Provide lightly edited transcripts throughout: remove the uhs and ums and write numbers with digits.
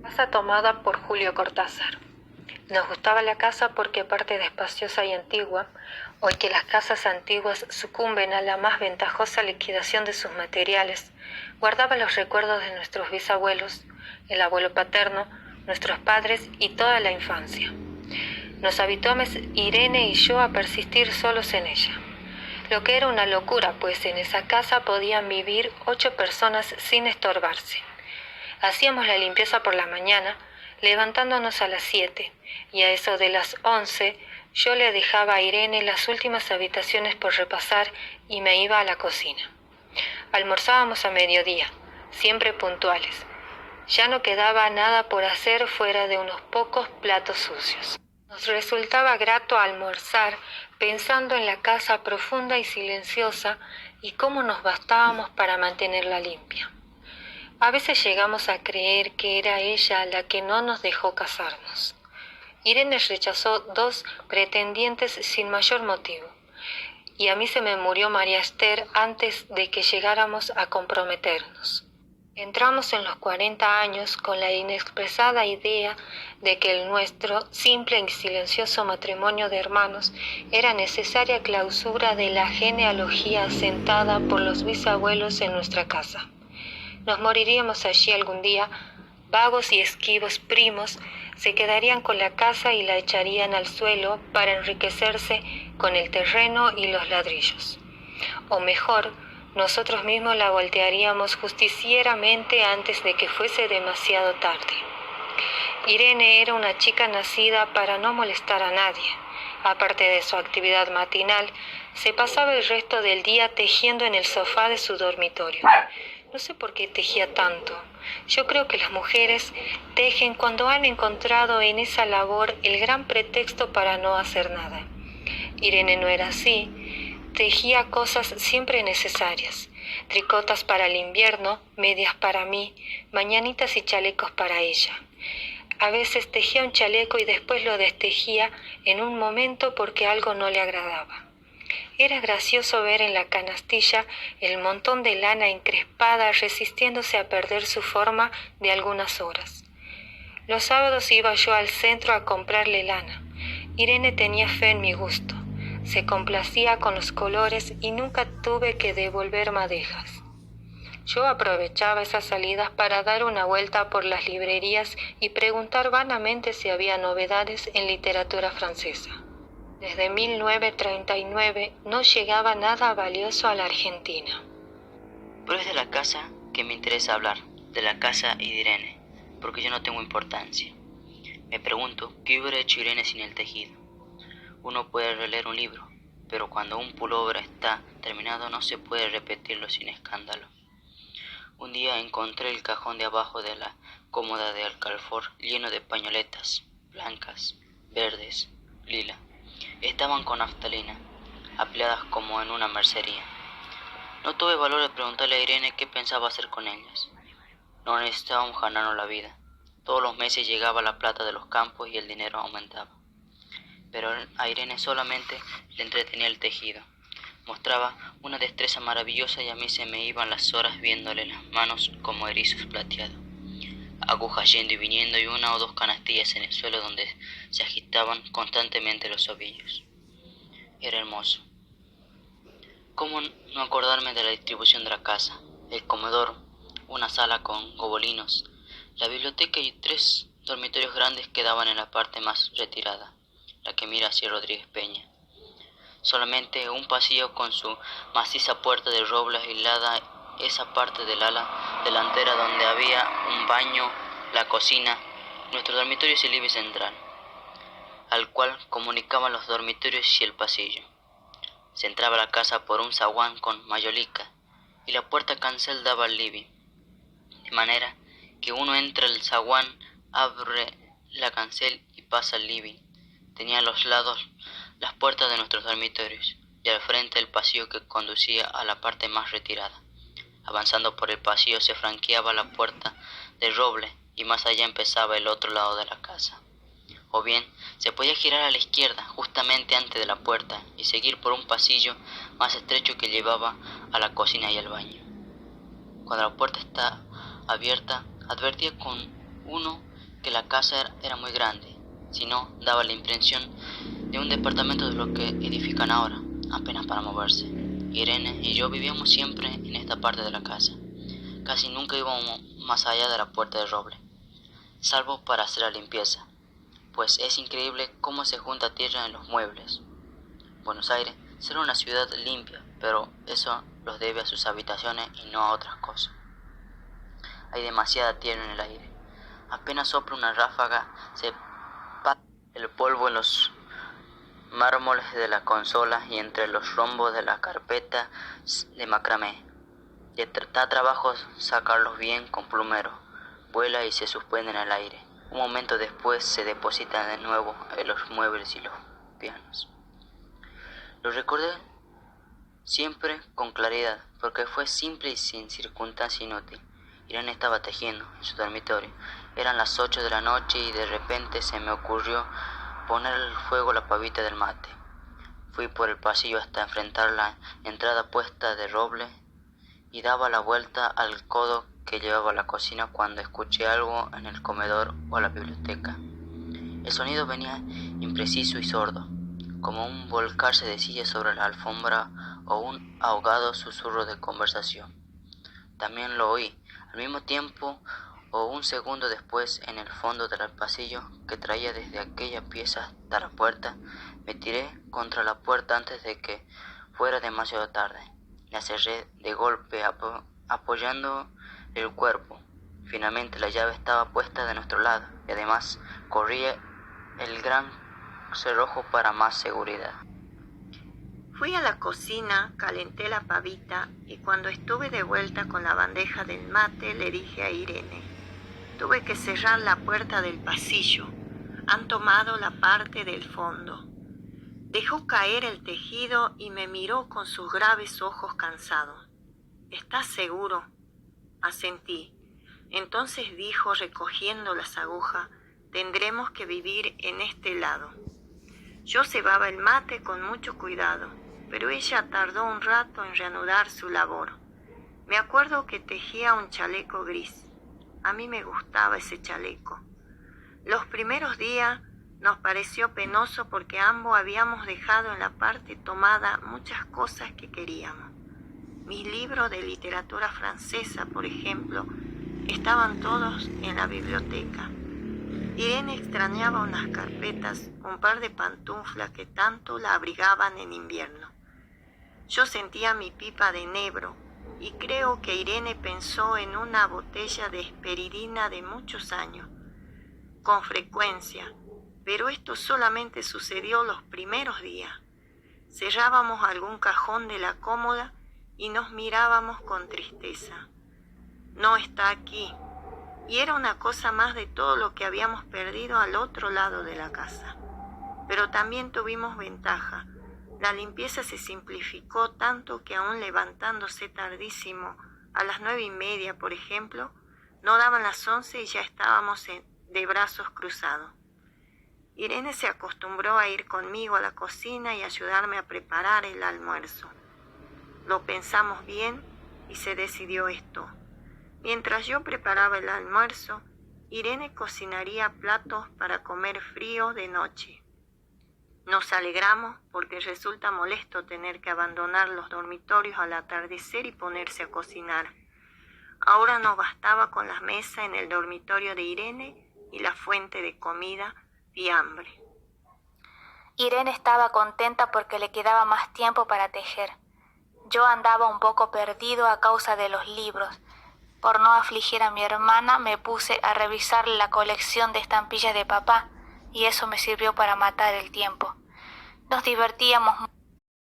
Casa tomada por Julio Cortázar. Nos gustaba la casa porque, aparte de espaciosa y antigua, hoy que las casas antiguas sucumben a la más ventajosa liquidación de sus materiales, guardaba los recuerdos de nuestros bisabuelos, el abuelo paterno, nuestros padres y toda la infancia. Nos habituamos Irene y yo a persistir solos en ella, lo que era una locura, pues en esa casa podían vivir 8 personas sin estorbarse. Hacíamos la limpieza por la mañana, levantándonos a las 7, y a eso de las 11 yo le dejaba a Irene las últimas habitaciones por repasar y me iba a la cocina. Almorzábamos a mediodía, siempre puntuales. Ya no quedaba nada por hacer fuera de unos pocos platos sucios. Nos resultaba grato almorzar pensando en la casa profunda y silenciosa y cómo nos bastábamos para mantenerla limpia. A veces llegamos a creer que era ella la que no nos dejó casarnos. Irene rechazó 2 pretendientes sin mayor motivo, y a mí se me murió María Esther antes de que llegáramos a comprometernos. Entramos en los 40 años con la inexpresada idea de que el nuestro simple y silencioso matrimonio de hermanos era necesaria clausura de la genealogía asentada por los bisabuelos en nuestra casa. Nos moriríamos allí algún día, vagos y esquivos primos se quedarían con la casa y la echarían al suelo para enriquecerse con el terreno y los ladrillos. O mejor, nosotros mismos la voltearíamos justicieramente antes de que fuese demasiado tarde. Irene era una chica nacida para no molestar a nadie. Aparte de su actividad matinal, se pasaba el resto del día tejiendo en el sofá de su dormitorio. No sé por qué tejía tanto. Yo creo que las mujeres tejen cuando han encontrado en esa labor el gran pretexto para no hacer nada. Irene no era así. Tejía cosas siempre necesarias. Tricotas para el invierno, medias para mí, mañanitas y chalecos para ella. A veces tejía un chaleco y después lo destejía en un momento porque algo no le agradaba. Era gracioso ver en la canastilla el montón de lana encrespada resistiéndose a perder su forma de algunas horas. Los sábados iba yo al centro a comprarle lana. Irene tenía fe en mi gusto. Se complacía con los colores y nunca tuve que devolver madejas. Yo aprovechaba esas salidas para dar una vuelta por las librerías y preguntar vanamente si había novedades en literatura francesa. Desde 1939 no llegaba nada valioso a la Argentina. Pero es de la casa que me interesa hablar, de la casa y de Irene, porque yo no tengo importancia. Me pregunto, ¿qué hubiera hecho Irene sin el tejido? Uno puede releer un libro, pero cuando un pullover está terminado no se puede repetirlo sin escándalo. Un día encontré el cajón de abajo de la cómoda de alcanfor lleno de pañoletas, blancas, verdes, lila. Estaban con naftalina, apiladas como en una mercería. No tuve valor de preguntarle a Irene qué pensaba hacer con ellas. No necesitábamos ganarnos la vida. Todos los meses llegaba la plata de los campos y el dinero aumentaba. Pero a Irene solamente le entretenía el tejido. Mostraba una destreza maravillosa y a mí se me iban las horas viéndole las manos como erizos plateados. Agujas yendo y viniendo y 1 o 2 canastillas en el suelo donde se agitaban constantemente los ovillos. Era hermoso. ¿Cómo no acordarme de la distribución de la casa? El comedor, una sala con gobelinos, la biblioteca y 3 dormitorios grandes quedaban en la parte más retirada, la que mira hacia Rodríguez Peña. Solamente un pasillo con su maciza puerta de roble aislada esa parte del ala delantera donde había un baño, la cocina, nuestro dormitorio y el living central, al cual comunicaban los dormitorios y el pasillo. Se entraba a la casa por un zaguán con mayolica y la puerta cancel daba al living, de manera que uno entra al zaguán, abre la cancel y pasa al living. Tenía a los lados las puertas de nuestros dormitorios y al frente el pasillo que conducía a la parte más retirada. Avanzando por el pasillo se franqueaba la puerta de roble y más allá empezaba el otro lado de la casa. O bien se podía girar a la izquierda justamente antes de la puerta y seguir por un pasillo más estrecho que llevaba a la cocina y al baño. Cuando la puerta está abierta, advertía con uno que la casa era muy grande, sino daba la impresión de un departamento de lo que edifican ahora, apenas para moverse. Irene y yo vivíamos siempre en esta parte de la casa. Casi nunca íbamos más allá de la puerta de roble, salvo para hacer la limpieza, pues es increíble cómo se junta tierra en los muebles. Buenos Aires será una ciudad limpia, pero eso los debe a sus habitaciones y no a otras cosas. Hay demasiada tierra en el aire. Apenas sopla una ráfaga, se pasa el polvo en los mármoles de la consola y entre los rombos de la carpeta de macramé. Da trabajo sacarlos bien con plumero. Vuela y se suspende en el aire. Un momento después se deposita de nuevo en los muebles y los pianos. Lo recordé siempre con claridad, porque fue simple y sin circunstancia inútil. Irene estaba tejiendo en su dormitorio. Eran las 8 de la noche y de repente se me ocurrió poner al fuego la pavita del mate. Fui por el pasillo hasta enfrentar la entrada puesta de roble y daba la vuelta al codo que llevaba a la cocina cuando escuché algo en el comedor o la biblioteca. El sonido venía impreciso y sordo, como un volcarse de silla sobre la alfombra o un ahogado susurro de conversación. También lo oí, al mismo tiempo o un segundo después, en el fondo del pasillo que traía desde aquella pieza hasta la puerta. Me tiré contra la puerta antes de que fuera demasiado tarde. La cerré de golpe apoyando el cuerpo. Finalmente la llave estaba puesta de nuestro lado y además corría el gran cerrojo para más seguridad. Fui a la cocina, calenté la pavita y cuando estuve de vuelta con la bandeja del mate le dije a Irene: tuve que cerrar la puerta del pasillo. Han tomado la parte del fondo. Dejó caer el tejido y me miró con sus graves ojos cansados. ¿Estás seguro? Asentí. Entonces dijo, recogiendo las agujas: tendremos que vivir en este lado. Yo cebaba el mate con mucho cuidado, pero ella tardó un rato en reanudar su labor. Me acuerdo que tejía un chaleco gris. A mí me gustaba ese chaleco. Los primeros días nos pareció penoso porque ambos habíamos dejado en la parte tomada muchas cosas que queríamos. Mis libros de literatura francesa, por ejemplo, estaban todos en la biblioteca. Irene extrañaba unas carpetas, un par de pantuflas que tanto la abrigaban en invierno. Yo sentía mi pipa de enebro y creo que Irene pensó en una botella de esperidina de muchos años. Con frecuencia, pero esto solamente sucedió los primeros días. Cerrábamos algún cajón de la cómoda y nos mirábamos con tristeza. No está aquí. Y era una cosa más de todo lo que habíamos perdido al otro lado de la casa. Pero también tuvimos ventaja. La limpieza se simplificó tanto que aún levantándose tardísimo, a las 9:30, por ejemplo, no daban las 11 y ya estábamos de brazos cruzados. Irene se acostumbró a ir conmigo a la cocina y ayudarme a preparar el almuerzo. Lo pensamos bien y se decidió esto. Mientras yo preparaba el almuerzo, Irene cocinaría platos para comer frío de noche. Nos alegramos porque resulta molesto tener que abandonar los dormitorios al atardecer y ponerse a cocinar. Ahora nos bastaba con la mesa en el dormitorio de Irene y la fuente de comida y hambre. Irene estaba contenta porque le quedaba más tiempo para tejer. Yo andaba un poco perdido a causa de los libros. Por no afligir a mi hermana, me puse a revisar la colección de estampillas de papá, y eso me sirvió para matar el tiempo. Nos divertíamos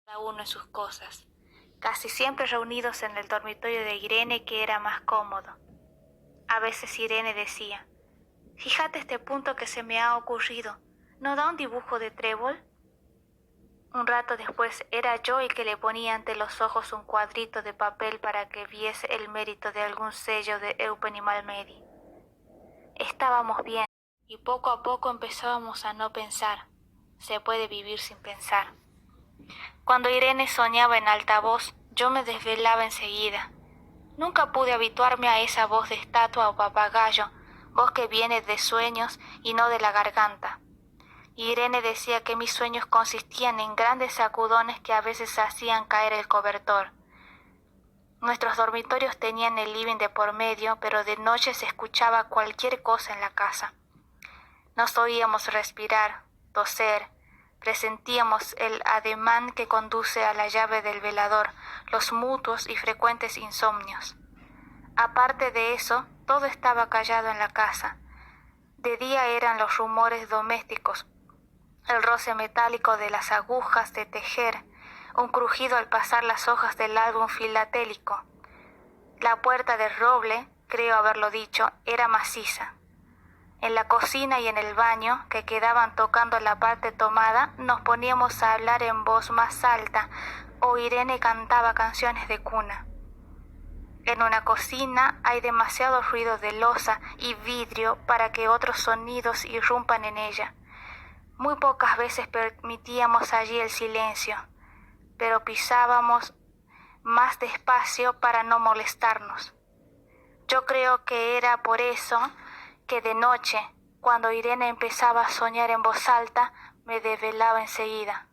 cada uno en sus cosas, casi siempre reunidos en el dormitorio de Irene, que era más cómodo. A veces Irene decía: «Fíjate este punto que se me ha ocurrido, ¿no da un dibujo de trébol?». Un rato después era yo el que le ponía ante los ojos un cuadrito de papel para que viese el mérito de algún sello de Eupenie Malmedy. Estábamos bien y poco a poco empezábamos a no pensar. Se puede vivir sin pensar. Cuando Irene soñaba en alta voz, yo me desvelaba enseguida. Nunca pude habituarme a esa voz de estatua o papagayo, voz que viene de sueños y no de la garganta. Irene decía que mis sueños consistían en grandes sacudones que a veces hacían caer el cobertor. Nuestros dormitorios tenían el living de por medio, pero de noche se escuchaba cualquier cosa en la casa. Nos oíamos respirar, toser, presentíamos el ademán que conduce a la llave del velador, los mutuos y frecuentes insomnios. Aparte de eso, todo estaba callado en la casa. De día eran los rumores domésticos, el roce metálico de las agujas de tejer, un crujido al pasar las hojas del álbum filatélico. La puerta de roble, creo haberlo dicho, era maciza. En la cocina y en el baño, que quedaban tocando la parte tomada, nos poníamos a hablar en voz más alta, o Irene cantaba canciones de cuna. En una cocina hay demasiado ruido de loza y vidrio para que otros sonidos irrumpan en ella. Muy pocas veces permitíamos allí el silencio, pero pisábamos más despacio para no molestarnos. Yo creo que era por eso que de noche, cuando Irene empezaba a soñar en voz alta, me desvelaba enseguida.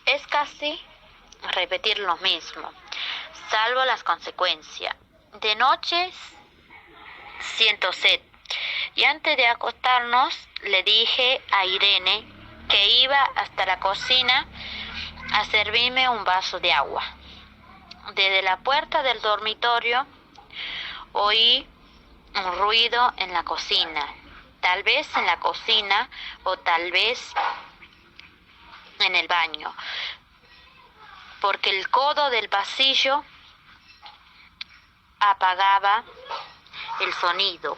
Es casi repetir lo mismo, salvo las consecuencias. De noche siento sed, y antes de acostarnos le dije a Irene que iba hasta la cocina a servirme un vaso de agua. Desde la puerta del dormitorio oí un ruido en la cocina, tal vez en la cocina o tal vez en el baño, porque el codo del pasillo apagaba el sonido.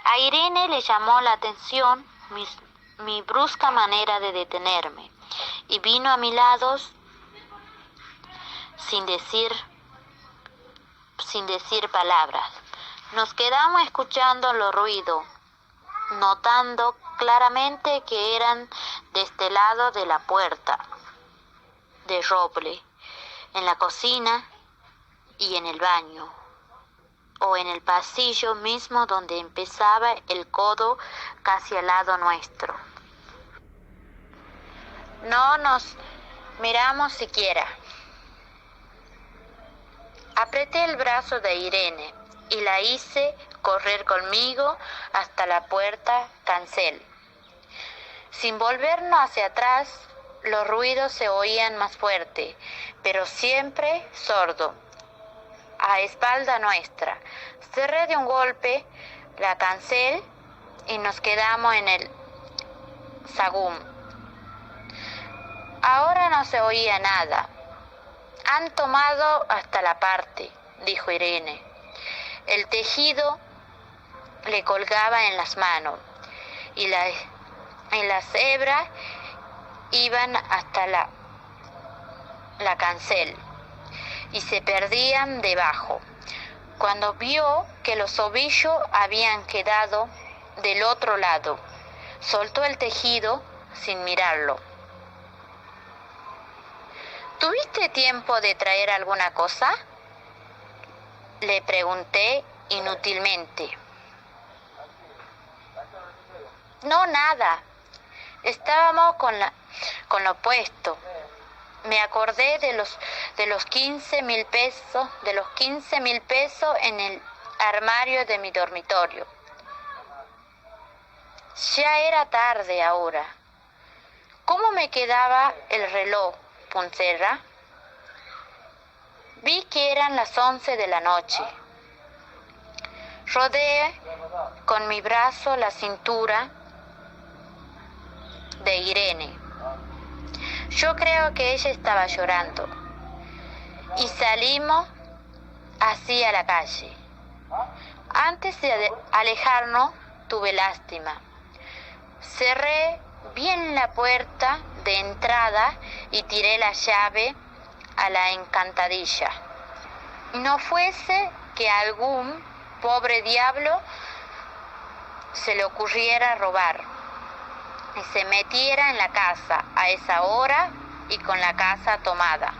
A Irene le llamó la atención mi brusca manera de detenerme y vino a mi lado sin decir palabras. Nos quedamos escuchando los ruidos, notando claramente que eran de este lado de la puerta de roble, en la cocina y en el baño, o en el pasillo mismo donde empezaba el codo casi al lado nuestro. No nos miramos siquiera. Apreté el brazo de Irene y la hice correr conmigo hasta la puerta cancel. Sin volvernos hacia atrás, los ruidos se oían más fuerte, pero siempre sordo, a espalda nuestra. Cerré de un golpe la cancel y nos quedamos en el sagún. Ahora no se oía nada. Han tomado hasta la parte, dijo Irene. El tejido le colgaba en las manos y las hebras iban hasta la cancel y se perdían debajo. Cuando vio que los ovillos habían quedado del otro lado, soltó el tejido sin mirarlo. ¿Tuviste tiempo de traer alguna cosa?, le pregunté inútilmente. No, nada. Estábamos con lo puesto. Me acordé de los 15.000 pesos en el armario de mi dormitorio. Ya era tarde ahora. ¿Cómo me quedaba el reloj, Poncerra? Vi que eran las 11 de la noche. Rodeé con mi brazo la cintura de Irene. Yo creo que ella estaba llorando. Y salimos así a la calle. Antes de alejarnos, tuve lástima. Cerré bien la puerta de entrada y tiré la llave a la encantadilla. No fuese que a algún pobre diablo se le ocurriera robar y se metiera en la casa a esa hora y con la casa tomada.